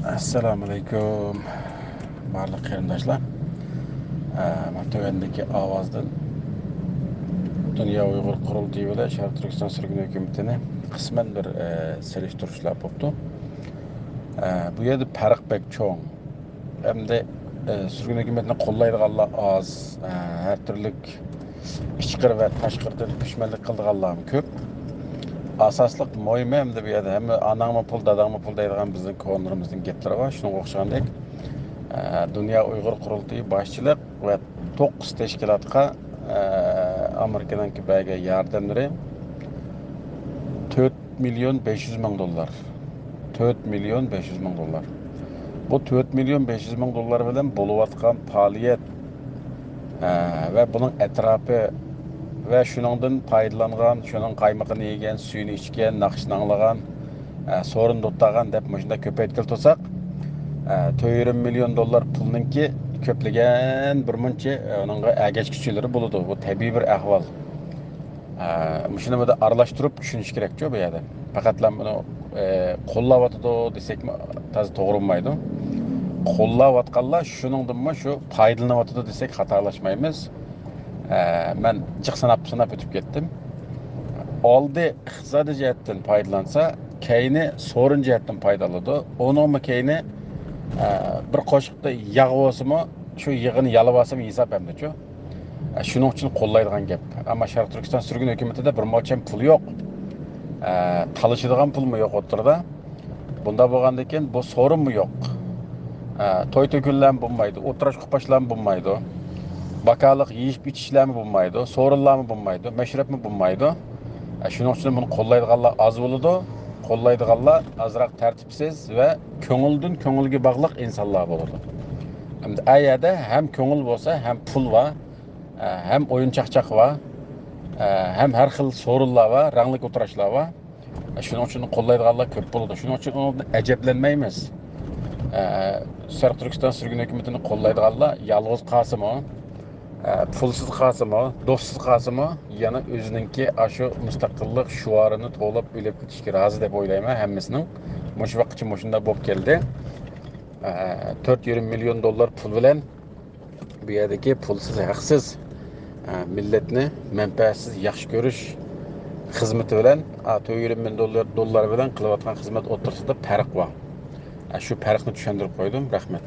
Assalomu alaykum barliq qarindoshlar. Mana tövəndəki ovozdan Dünya Uyğur Qurultayı ilə Şərq Türkistan sürgün hökumətini qismən bir seliştirishlar bo'libdi. Bu yerda farq bek cho'ng. Hamda sürgün hökumətini qo'llaydiganlar oz, har turli ichqir va tashqirdan dushmanlik qildiganlar ko'p. Asaslık muhimi hem de bir yerde hem anamı pul dadamı pul deydigan bizning konularımızın gepleri var. Şuna o'xshagandek Dünya Uyghur Qurultayı başçılık ve 9 teşkilatga Amerikadanki belge yardımları 4 milyon 500 bin dolar. 4 milyon 500 bin dolar. Bu 4 milyon 500 bin dolar bilen buluvatkan faaliyet ve bunun etrafı ve şunundan paydalangan, şunun qaymaqını yegen, suyunu içken, naqşını anlagan, sorun tuttagan dep muşunda köpeytkil tutsak, 4 milyon dolar pulunki köplegen bir muncha onunğa ägeç küçüleri buludu. Bu tabii bir ahval. Muşunu da aralashtirib tushunish kerak-ku bu yerda. Faqatlam buni qo'llayotdi desekmi to'g'ri bo'lmaydi. Qo'llayotganlar shuningdanmi shu foydalanyotdi desek xatolashmaymiz. Ben cık sanap ötüp gittim. Oldu iqtisadi jihatdan foydalansa, keyni sorun jihatdan foydaladı. Onun mu keyni bir qo'shiqda yağ olsa şu yığını yalab olsam hesap hem de şu. Şunun için qo'llaydigan gap. Ama Şarkı Türkistan sürgün hökumetinde bir moçam pul yok. Talışıdigan pul mu yok o'tirda. Bunda bo'lgandan bu sorun mu yok? Toy to'kinlar bo'lmaydi, o'tirish qupashlar bo'lmaydi. Bakarlık yiyip içişler mi bulmaydı, sorunlar mı bulmaydı, meşrep mi bulmaydı? Şunun için bunu kollaydıqanlar az buludu, kollaydıqanlar azraq tertipsiz ve köngüldün köngülge bağlıq insanlar buludu. Hem ayada hem köngül olsa hem pul var, hem oyun çaqçaq var, hem her xil sorunlar var, ranglık oturuşlar var. Şunun için kollaydıqanlar köp buludu. Şunun için onu əcəblənməyimiz. Şərq Türkistan sürgün hökumətini kollaydıqanlar yalğız qalsımı, pulsuz qalsımı, dostsuz qalsımı, yana özününki aşı müstakillik şuarını to'lab o'ylab ketishga rozi deb o'ylayman hammasinin. Mush vaqtcha mushunda bo'lib keldi. 4,5 milyon dolar pul bilan bu yerdagi pulsiz, haqsiz millatni manfaatsiz yaxshi ko'rish xizmati bilan 4,5 milyon dollar bilan qilayotgan xizmat o'rtasida farq bor. Shu farqni tushuntirib qo'ydim. Rahmat.